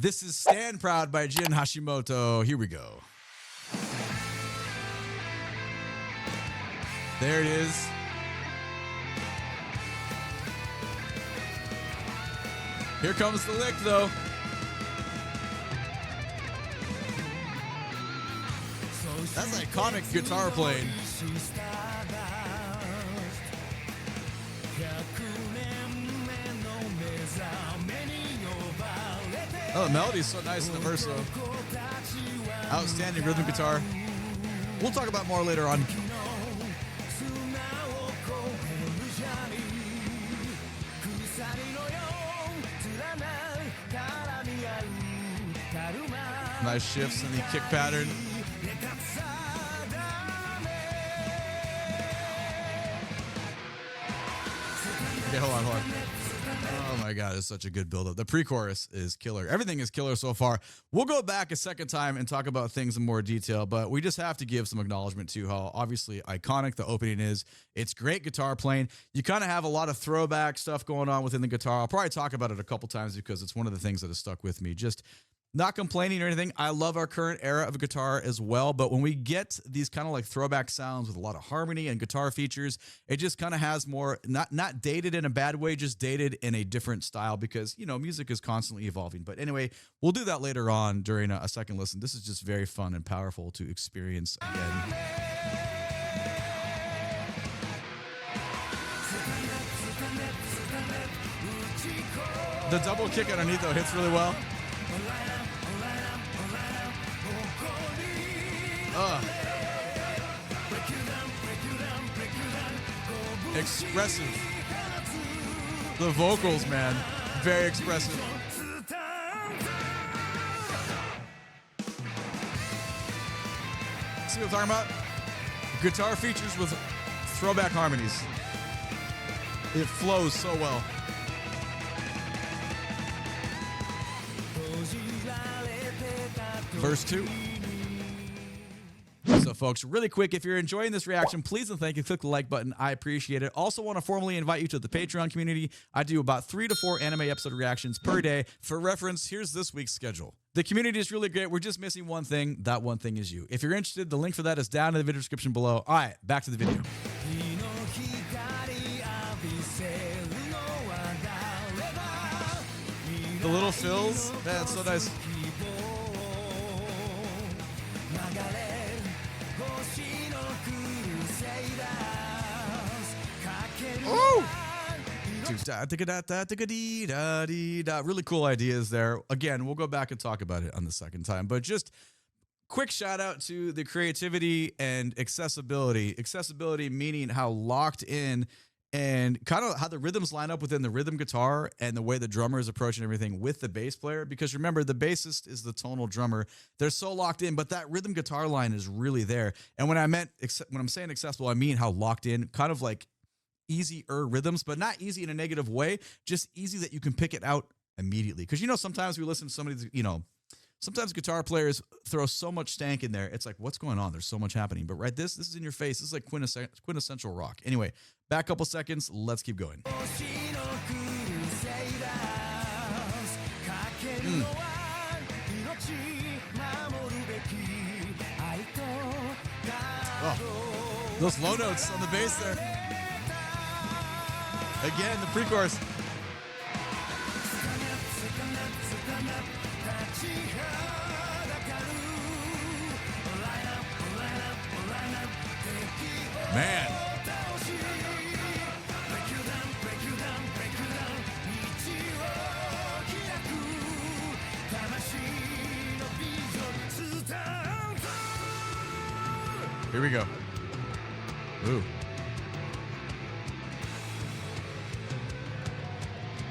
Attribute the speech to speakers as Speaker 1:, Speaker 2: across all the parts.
Speaker 1: This is Stand Proud by Jin Hashimoto. Here we go. There it is. Here comes the lick, though. That's iconic guitar playing. Oh, the melody's so nice in the verse, though. Outstanding rhythm guitar. We'll talk about more later on. Nice shifts in the kick pattern. Okay, hold on. Oh my God, it's such a good build-up. The pre-chorus is killer. Everything is killer so far. We'll go back a second time and talk about things in more detail, but we just have to give some acknowledgement to how obviously iconic the opening is. It's great guitar playing. You kind of have a lot of throwback stuff going on within the guitar. I'll probably talk about it a couple times because it's one of the things that has stuck with me. Just not complaining or anything. I love our current era of guitar as well, but when we get these kind of like throwback sounds with a lot of harmony and guitar features, it just kind of has more, not dated in a bad way, just dated in a different style because, you know, music is constantly evolving. But anyway, we'll do that later on during a second listen. This is just very fun and powerful to experience again. The double kick underneath, though, hits really well. Expressive. The vocals, man, very expressive. See what I'm talking about? Guitar features with throwback harmonies. It flows so well. Verse 2. So, folks, really quick, if you're enjoying this reaction, please and thank you. Click the like button. I appreciate it. Also want to formally invite you to the Patreon community. I do about 3 to 4 anime episode reactions per day. For reference, here's this week's schedule. The community is really great. We're just missing one thing. That one thing is you. If you're interested, the link for that is down in the video description below. All right, back to the video. The little fills. Man, it's so nice. Oh! Really cool ideas there. Again, we'll go back and talk about it on the second time, but just quick shout out to the creativity and accessibility. Accessibility meaning how locked in and kind of how the rhythms line up within the rhythm guitar and the way the drummer is approaching everything with the bass player. Because remember, the bassist is the tonal drummer. They're so locked in, but that rhythm guitar line is really there. And when I'm saying accessible, I mean how locked in, kind of like easier rhythms, but not easy in a negative way, just easy that you can pick it out immediately. Because, you know, sometimes we listen to somebody's, you know, sometimes guitar players throw so much stank in there. It's like, what's going on? There's so much happening. But right, this is in your face. This is like quintessential rock. Anyway, back a couple seconds. Let's keep going. Oh, those low notes on the bass there. Again, the pre-chorus. Man. Here we go. Ooh.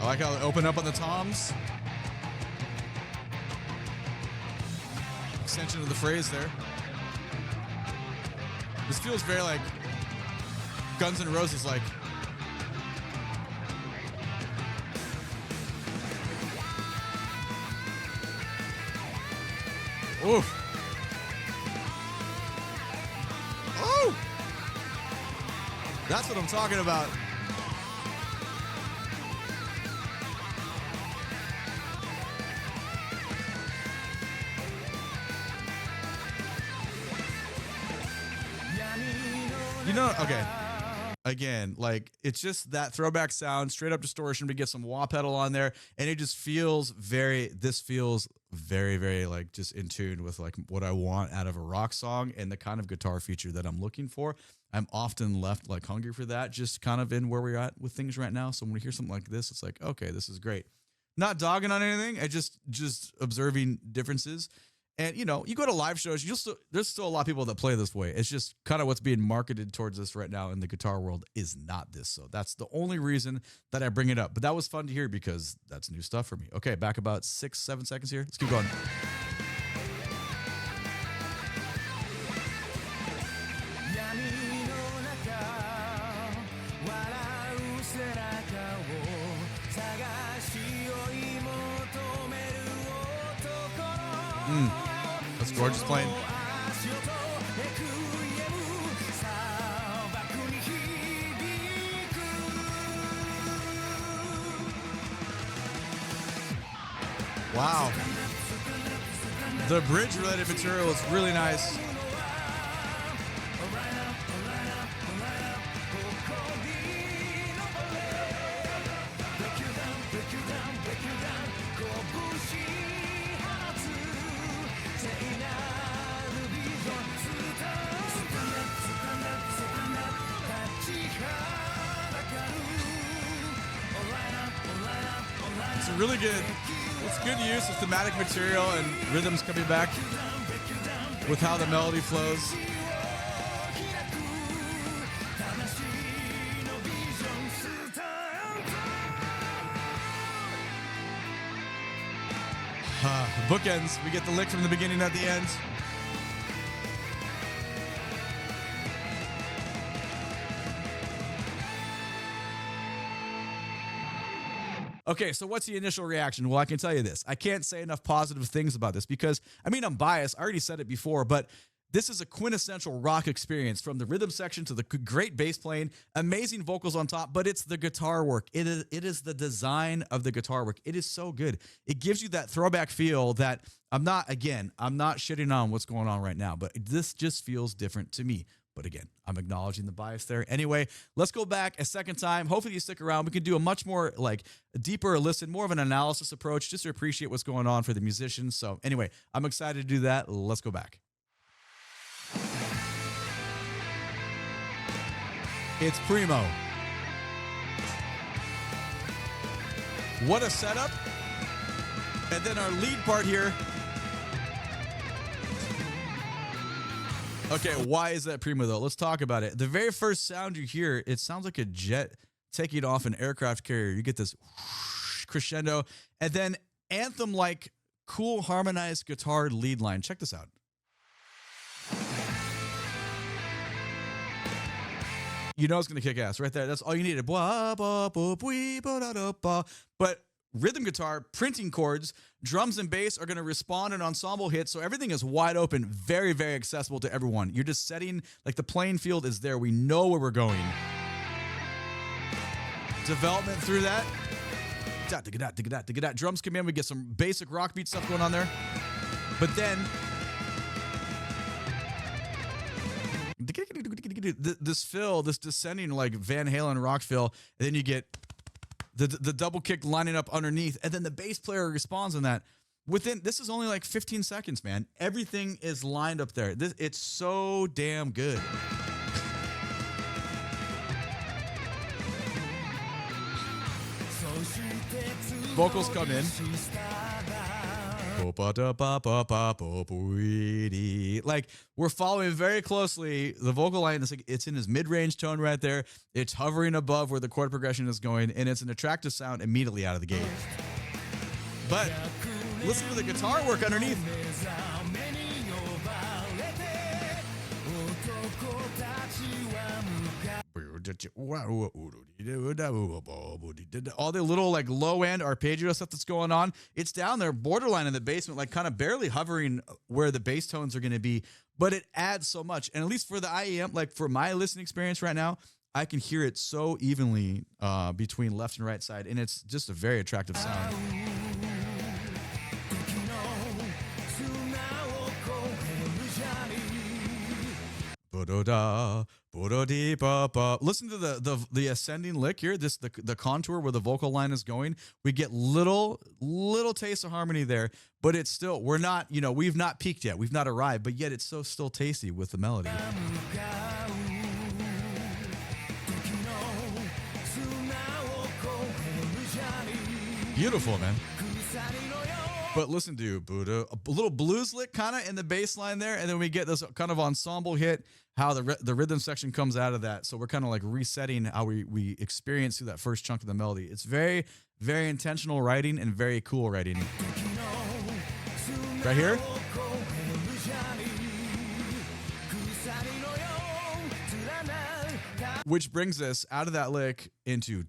Speaker 1: I like how they open up on the toms. Extension of the phrase there. This feels very like Guns N' Roses like. Oof. Oh! That's what I'm talking about. You know, okay. Again, like it's just that throwback sound, straight up distortion. We get some wah pedal on there, and it just feels this feels very, very like just in tune with like what I want out of a rock song and the kind of guitar feature that I'm looking for. I'm often left like hungry for that, just kind of in where we're at with things right now. So when we hear something like this, it's like, okay, this is great. Not dogging on anything. I just observing differences. And, you know, you go to live shows, there's still a lot of people that play this way. It's just kind of what's being marketed towards us right now in the guitar world is not this. So that's the only reason that I bring it up. But that was fun to hear because that's new stuff for me. Okay, back about 6-7 seconds here. Let's keep going. That's gorgeous playing. Wow. The bridge related material is really nice. It's really good. It's good use of thematic material and rhythms coming back with how the melody flows. Bookends. We get the lick from the beginning at the end. Okay, so what's the initial reaction? Well, I can tell you this. I can't say enough positive things about this because, I mean, I'm biased. I already said it before, but this is a quintessential rock experience from the rhythm section to the great bass playing, amazing vocals on top, but it's the guitar work. It is the design of the guitar work. It is so good. It gives you that throwback feel that I'm not shitting on what's going on right now, but this just feels different to me. But again, I'm acknowledging the bias there. Anyway, let's go back a second time. Hopefully you stick around. We can do a much more like deeper listen, more of an analysis approach just to appreciate what's going on for the musicians. So anyway, I'm excited to do that. Let's go back. It's primo. What a setup. And then our lead part here. Okay, why is that primo though? Let's talk about it. The very first sound you hear, it sounds like a jet taking off an aircraft carrier. You get this crescendo, and then anthem-like cool harmonized guitar lead line. Check this out. You know it's going to kick ass right there. That's all you needed. But rhythm guitar, printing chords, drums and bass are going to respond an ensemble hit, so everything is wide open, very, very accessible to everyone. You're just setting, like the playing field is there. We know where we're going. Development through that. Drums come in, we get some basic rock beat stuff going on there. But then this fill, this descending like Van Halen rock fill, and then you get the double kick lining up underneath, and then the bass player responds on that. This is only like 15 seconds, man. Everything is lined up there. It's so damn good. Vocals come in. Like, we're following very closely the vocal line. It's in his mid-range tone right there. It's hovering above where the chord progression is going, and it's an attractive sound immediately out of the gate. But listen to the guitar work underneath. All the little like low end arpeggio stuff that's going on, it's down there borderline in the basement, like kind of barely hovering where the bass tones are going to be, but it adds so much. And at least for the IEM, like for my listening experience right now, I can hear it so evenly between left and right side, and it's just a very attractive sound. Listen to the ascending lick here. The contour where the vocal line is going. We get little taste of harmony there, but it's still, we're not, we've not peaked yet. We've not arrived, but yet it's so still tasty with the melody. Beautiful, man. But listen to Buddha, a little blues lick kind of in the bass line there, and then we get this kind of ensemble hit, how the rhythm section comes out of that. So we're kind of like resetting how we experience through that first chunk of the melody. It's very, very intentional writing and very cool writing. Right here. Which brings us out of that lick into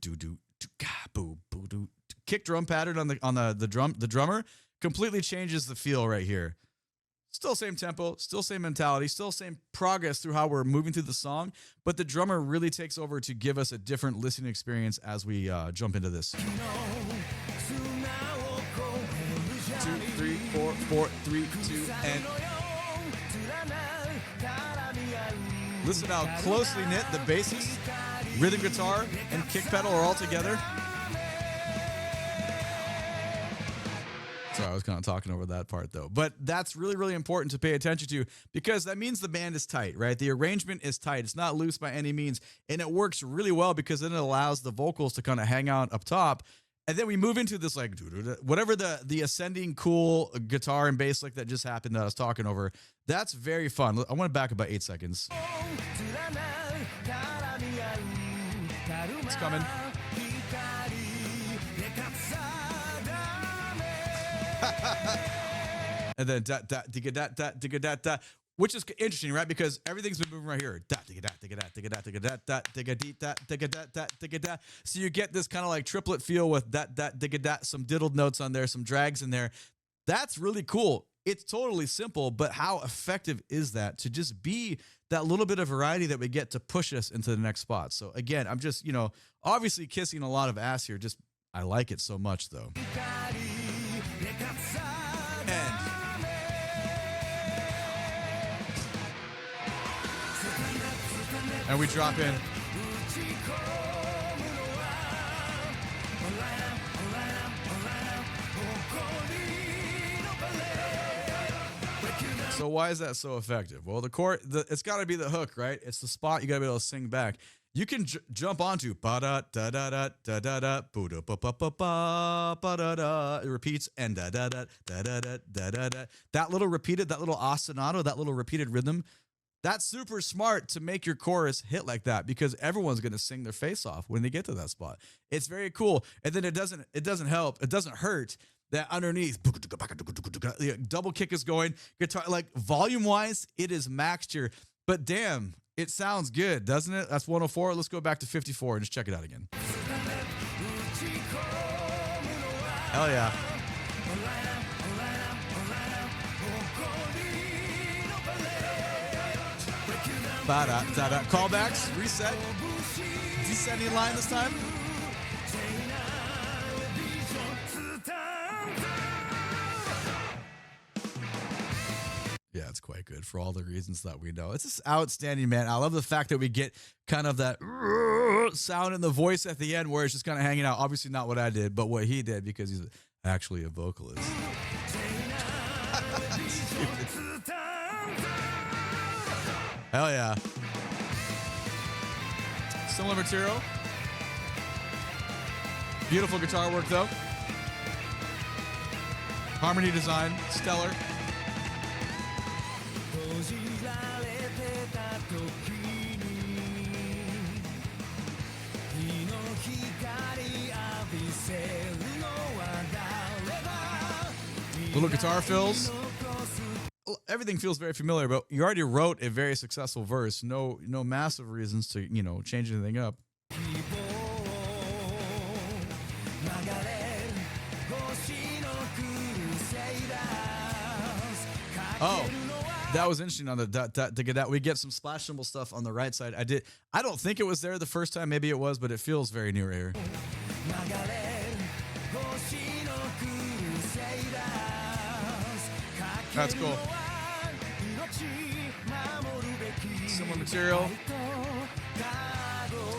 Speaker 1: kick drum pattern on the drummer. Completely changes the feel right here. Still same tempo, still same mentality, still same progress through how we're moving through the song, but the drummer really takes over to give us a different listening experience as we jump into this. 2, 3, 4, 4, 3, 2, and listen how closely knit the basses, rhythm guitar, and kick pedal are all together. Sorry, I was kind of talking over that part though. But that's really, really important to pay attention to because that means the band is tight, right? The arrangement is tight. It's not loose by any means. And it works really well because then it allows the vocals to kind of hang out up top. And then we move into this like, whatever the ascending cool guitar and bass lick that just happened that I was talking over. That's very fun. I want to back about 8 seconds. It's coming. And then which is interesting, right? Because everything's been moving right here. So you get this kind of like triplet feel with some diddled notes on there, some drags in there. That's really cool. It's totally simple, but how effective is that to just be that little bit of variety that we get to push us into the next spot? So again, I'm just, obviously kissing a lot of ass here. Just, I like it so much though. And we drop in. So why is that so effective? Well, it's got to be the hook, right? It's the spot you got to be able to sing back. You can jump onto ba da da da da da da da ba da ba ba ba ba da da. It repeats and da da da da da da da da. That little ostinato, that little repeated rhythm. That's super smart to make your chorus hit like that because everyone's going to sing their face off when they get to that spot. It's very cool. And then it doesn't hurt that underneath double kick is going, guitar, like volume wise, it is maxed here, but damn, it sounds good, doesn't it? That's 104. Let's go back to 54 and just check it out again. Hell yeah. Ba-da-da-da. Callbacks, reset, descending line this time. Yeah, it's quite good for all the reasons that we know. It's just outstanding, man. I love the fact that we get kind of that sound in the voice at the end where it's just kind of hanging out. Obviously not what I did, but what he did because he's actually a vocalist. Hell yeah. Similar material. Beautiful guitar work though. Harmony design, stellar. Little guitar fills. Everything feels very familiar, but you already wrote a very successful verse. No massive reasons to, change anything up. Oh, that was interesting on the we get some splash cymbal stuff on the right side. I don't think it was there the first time. Maybe it was, but it feels very new right here. That's cool. Similar material.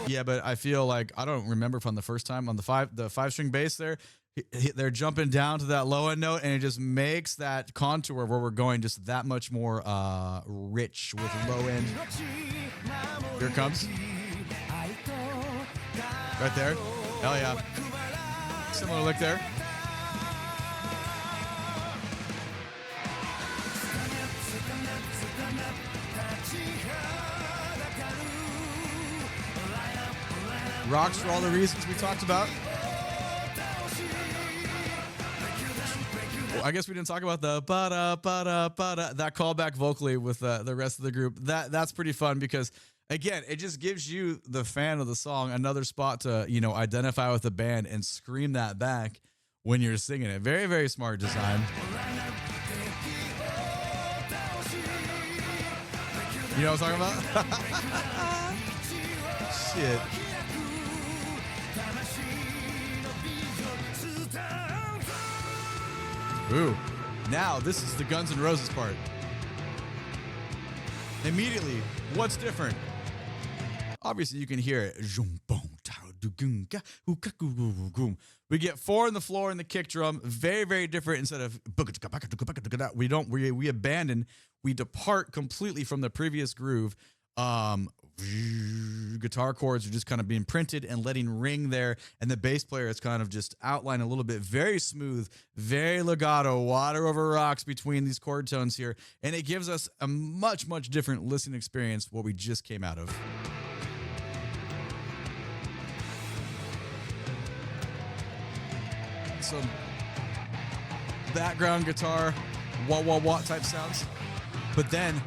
Speaker 1: Yeah, but I feel like I don't remember from the first time on the 5-string bass there. They're jumping down to that low end note, and it just makes that contour where we're going just that much more rich with low end. Here it comes. Right there. Hell yeah. Similar lick there. Rocks for all the reasons we talked about. Well, I guess we didn't talk about the ba-da, ba-da, ba-da, that callback vocally with the rest of the group. That's pretty fun because, again, it just gives you, the fan of the song, another spot to, you know, identify with the band and scream that back when you're singing it. Very, very smart design. You know what I'm talking about? Shit. Ooh. Now, this is the Guns N' Roses part. Immediately, what's different? Obviously, you can hear it. We get 4 on the floor in the kick drum. Very, very different. Instead of we depart completely from the previous groove. Guitar chords are just kind of being printed and letting ring there, and the bass player is kind of just outlined a little bit. Very smooth, very legato, water over rocks between these chord tones here, and it gives us a much, much different listening experience what we just came out of. Some background guitar, wah wah wah type sounds, but then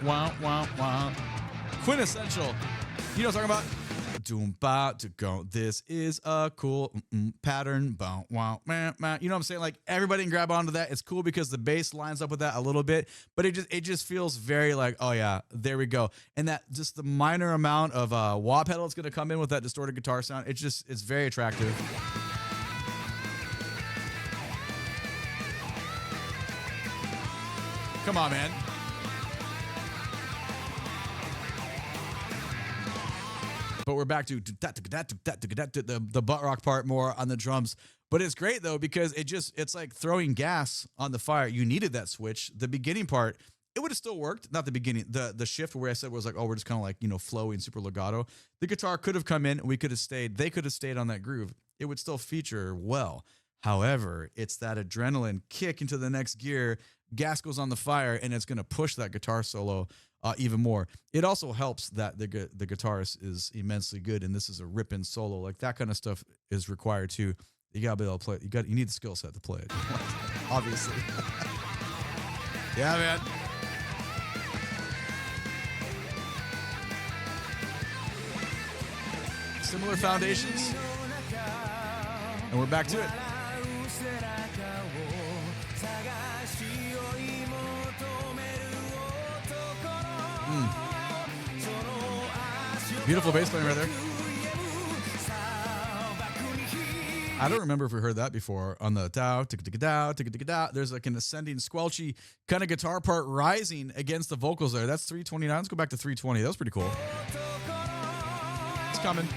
Speaker 1: wow, wow, wow. Quintessential. You know what I'm talking about? Doom ba to go. This is a cool pattern. Bow, wow, man, man. You know what I'm saying? Like, everybody can grab onto that. It's cool because the bass lines up with that a little bit, but it just feels very like, oh yeah, there we go. And that just the minor amount of wah pedal that's gonna come in with that distorted guitar sound. It's very attractive. Come on, man. But we're back to the butt rock part more on the drums. But it's great though, because it's like throwing gas on the fire. You needed that switch. The beginning part, it would have still worked. Not the beginning. The shift where I said was like, oh, we're just kind of like, you know, flowing super legato. The guitar could have come in and we could have stayed. They could have stayed on that groove. It would still feature well. However, it's that adrenaline kick into the next gear. Gas goes on the fire, and it's going to push that guitar solo even more. It also helps that the guitarist is immensely good, and this is a ripping solo. Like, that kind of stuff is required too. You gotta be able to play. You need the skill set to play it, obviously. Yeah, man. Similar foundations, and we're back to it. Beautiful bass playing right there. I don't remember if we heard that before on the dow, tick-a-tick-a-dow, tick-a-tick-a-dow. There's like an ascending, squelchy kind of guitar part rising against the vocals there. That's 329. Let's go back to 320. That was pretty cool. It's coming.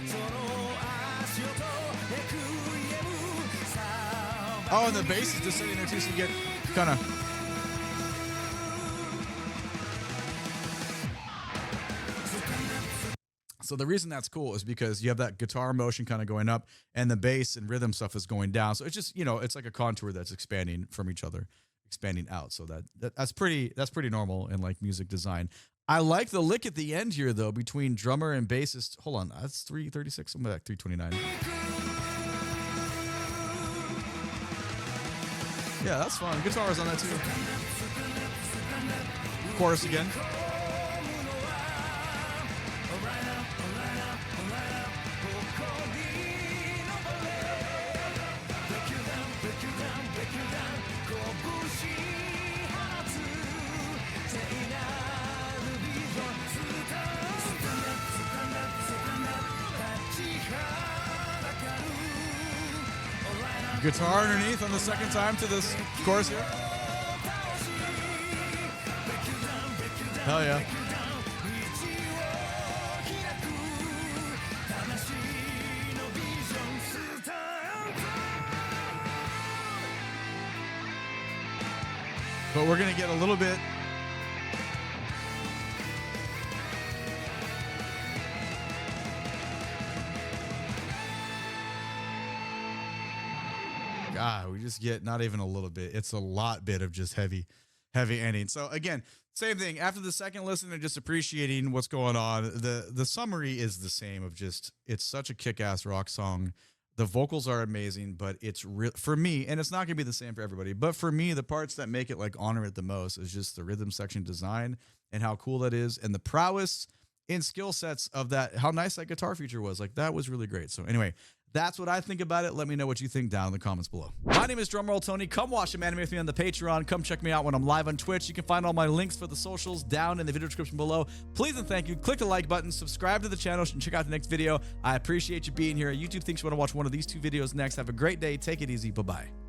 Speaker 1: Oh, and the bass is just sitting there too, so you get kind of... So the reason that's cool is because you have that guitar motion kind of going up, and the bass and rhythm stuff is going down. So it's just, you know, it's like a contour that's expanding from each other, expanding out. So that's pretty normal in like music design. I like the lick at the end here though, between drummer and bassist. Hold on, that's 336. I'm back 329. Yeah, that's fun. Guitar is on that too. Chorus again. Guitar underneath on the second time to this chorus here. Hell yeah. But we're going to get a little bit. God, we just get not even a little bit. It's a lot bit of just heavy ending. So again, same thing. After the second listen and just appreciating what's going on, the summary is the same of just, it's such a kick-ass rock song. The vocals are amazing, but it's real for me, and it's not gonna be the same for everybody. But for me, the parts that make it like honor it the most is just the rhythm section design and how cool that is, and the prowess in skill sets of that. How nice that guitar feature was. Like that was really great. So anyway, that's what I think about it. Let me know what you think down in the comments below. My name is DrumRollTony. Come watch some anime with me on the Patreon. Come check me out when I'm live on Twitch. You can find all my links for the socials down in the video description below. Please and thank you. Click the like button. Subscribe to the channel and check out the next video. I appreciate you being here. YouTube thinks you want to watch one of these two videos next. Have a great day. Take it easy. Bye-bye.